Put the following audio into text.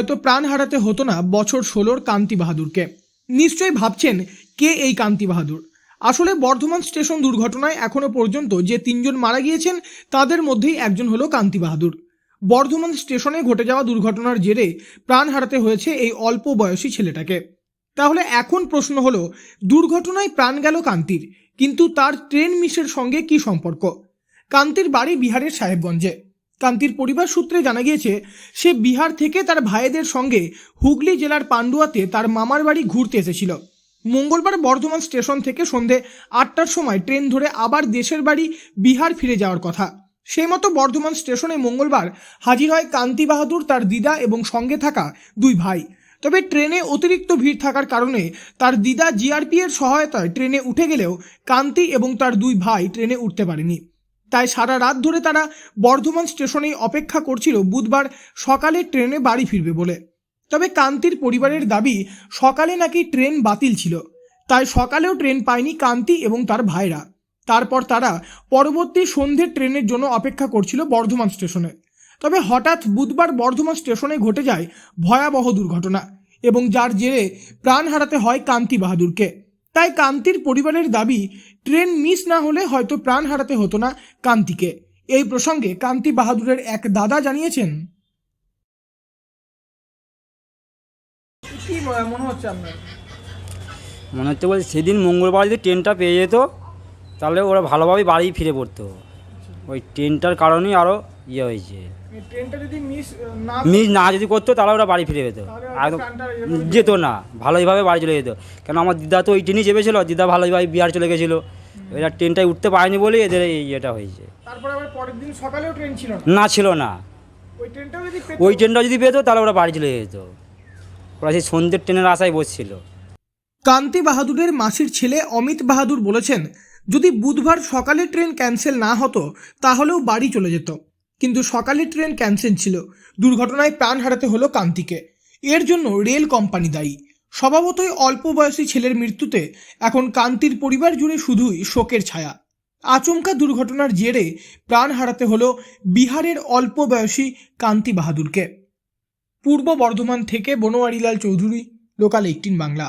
হয়তো প্রাণ হারাতে হতো না বছর 16-র কান্তি বাহাদুরকে। নিশ্চয়ই ভাবছেন কে এই কান্তি বাহাদুর। আসলে বর্ধমান স্টেশন দুর্ঘটনায় এখনো পর্যন্ত যে 3 জন মারা গিয়েছেন তাদের মধ্যেই একজন হলো কান্তি বাহাদুর। বর্ধমান স্টেশনে ঘটে যাওয়া দুর্ঘটনার জেরে প্রাণ হারাতে হয়েছে এই অল্প বয়সী ছেলেটাকে। তাহলে এখন প্রশ্ন হলো, দুর্ঘটনায় প্রাণ গেল কান্তির, কিন্তু তার ট্রেন মিসের সঙ্গে কি সম্পর্ক? কান্তির বাড়ি বিহারের সাহেবগঞ্জে। কান্তির পরিবার সূত্রে জানা গিয়েছে সে বিহার থেকে তার ভাইদের সঙ্গে হুগলি জেলার পান্ডুয়াতে তার মামার বাড়ি ঘুরতে এসেছিল। মঙ্গলবার বর্ধমান স্টেশন থেকে সন্ধে 8টার সময় ট্রেন ধরে আবার দেশের বাড়ি বিহার ফিরে যাওয়ার কথা। সেই মতো বর্ধমান স্টেশনে মঙ্গলবার হাজির হয় কান্তি বাহাদুর, তার দিদা এবং সঙ্গে থাকা 2 ভাই। তবে ট্রেনে অতিরিক্ত ভিড় থাকার কারণে তার দিদা জিআরপি এর সহায়তায় ট্রেনে উঠে গেলেও কান্তি এবং তার 2 ভাই ট্রেনে উঠতে পারেনি। তাই সারা রাত ধরে তারা বর্ধমান স্টেশনেই অপেক্ষা করছিল বুধবার সকালে ট্রেনে বাড়ি ফিরবে বলে। তবে কান্তির পরিবারের দাবি সকালে নাকি ট্রেন বাতিল ছিল, তাই সকালেও ট্রেন পায়নি কান্তি এবং তার ভাইরা। তারপর তারা পরবর্তী সন্ধ্যের ট্রেনের জন্য অপেক্ষা করছিল বর্ধমান স্টেশনে। তবে হঠাৎ বুধবার বর্ধমান স্টেশনে ঘটে যায় ভয়াবহ দুর্ঘটনা এবং যার জেরে প্রাণ হারাতে হয় কান্তি বাহাদুরকে। তাই কান্তির পরিবারের দাবি ট্রেন মিস না হলে হয়তো প্রাণ হারাতে হতো না কান্তিকে। এই প্রসঙ্গে কান্তি বাহাদুরের এক দাদা জানিয়েছেন, কি মনে হচ্ছে আপনার? মনে হচ্ছে বলছে সেদিন মঙ্গলবার যদি ট্রেনটা পেয়ে যেত তাহলে ওরা ভালোভাবে বাড়ি ফিরে পড়তো। ওই ট্রেনটার কারণেই আরও ইয়ে হয়েছে। ট্রেনটা যদি মিস না যদি করতো তাহলে ওরা বাড়ি ফিরে যেত, একদম যেত না, ভালোইভাবে বাড়ি চলে যেত। কেন আমার দিদা তো ওই ট্রেনই চেপেছিল, দিদা ভালোইভাবে বিহার চলে গেছিলো। এরা ট্রেনটায় উঠতে পারেনি বলেই এদের এই ইয়েটা হয়েছে। তারপরে আবার পরের দিন সকালেও ট্রেন ছিল না, ছিল না। ওই ট্রেনটা যদি পেতো তাহলে ওরা বাড়ি চলে যেত। ওরা সেই সন্ধ্যের ট্রেনের আশায় বসছিল। কান্তি বাহাদুরের মাসির ছেলে অমিত বাহাদুর বলেছেন, যদি বুধবার সকালে ট্রেন ক্যান্সেল না হতো তাহলেও বাড়ি চলে যেত, কিন্তু সকালে ট্রেন ক্যান্সেল ছিল। দুর্ঘটনায় প্রাণ হারাতে হলো কান্তিকে। এর জন্য রেল কোম্পানি দায়ী। স্বভাবতই অল্প বয়সী ছেলের মৃত্যুতে এখন কান্তির পরিবার জুড়ে শুধুই শোকের ছায়া। আচমকা দুর্ঘটনার জেরে প্রাণ হারাতে হলো বিহারের অল্প বয়সী কান্তি বাহাদুরকে। পূর্ব বর্ধমান থেকে বনোয়ারিলাল চৌধুরী, লোকাল 18 বাংলা।